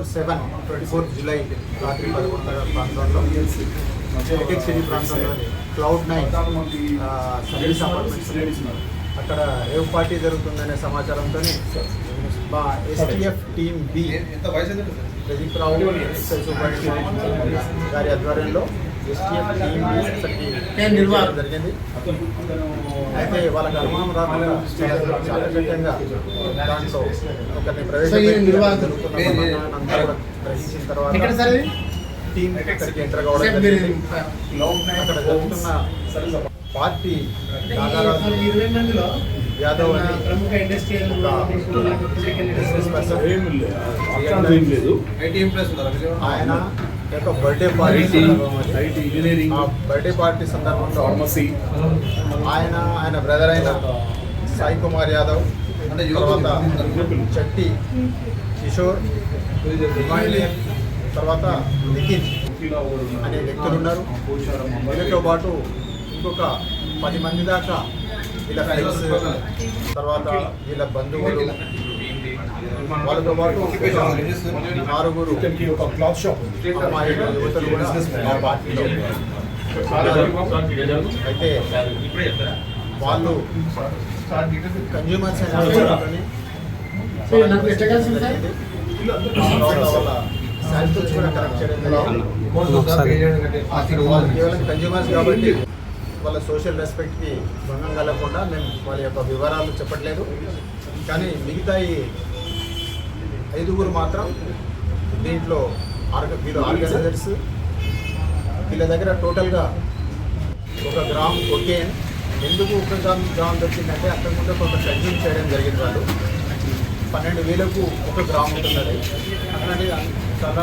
24/7 July రాత్రి 11 ప్రాంతంలో hitech city ప్రాంతంలో Cloud9 సర్వీస్ అపార్ట్మెంట్స్ అక్కడ రేవ్ పార్టీ జరుగుతుందనే సమాచారంతో మా ఎస్టీఎఫ్ టీమ్ బి ప్రదీప్ రావు గారి ఆధ్వర్యంలో ఎస్టీఎఫ్ టీమ్ బి అక్కడికి నిర్వహణ జరిగింది. అయితే వాళ్ళకి అనుమానం రాకుండా చాలా చక్కగా దాంట్లో ఒకరిని ప్రవేశించిన తర్వాత టీం అక్కడికి ఎంటర్ కావడం జరిగింది. అక్కడ జరుగుతున్న పార్టీ యాదవ్ అని ఆయన యొక్క బర్త్డే పార్టీ సందర్భంలో ఆయన బ్రదర్ అయిన సాయి కుమార్ యాదవ్, తర్వాత చట్టి కిషోర్, హిమాలయన్, తర్వాత నిఖిల్ అనే వ్యక్తులు ఉన్నారు. వీళ్ళతో పాటు ఇంకొక 10 మంది దాకా వీళ్ళ ఫ్రెండ్స్, తర్వాత వీళ్ళ బంధువులు, వాళ్ళతో పాటు 6 అమ్మాయిలు, యువతలు కూడా ఆ పార్టీలో. అయితే వాళ్ళు కన్జ్యూమర్స్ శాంపిల్స్ కూడా కలెక్ట్ చేయడం కేవలం కన్జ్యూమర్స్ కాబట్టి వాళ్ళ సోషల్ రెస్పెక్ట్కి భంగం కలగకుండా మేము వాళ్ళ యొక్క వివరాలు చెప్పట్లేదు. కానీ మిగతా ఈ 5 మాత్రం దీంట్లో వీళ్ళు ఆర్గనైజర్స్. వీళ్ళ దగ్గర టోటల్గా 1 గ్రామ్ కొకేన్. ఎందుకు 1 గ్రామ్ దొరికిందంటే అక్కడ ముందు కొంత కన్జ్యూమ్ చేయడం జరిగింది. వాళ్ళు 12,000కు 1 గ్రామ్ ఉంటున్నది. అట్లాంటి చాలా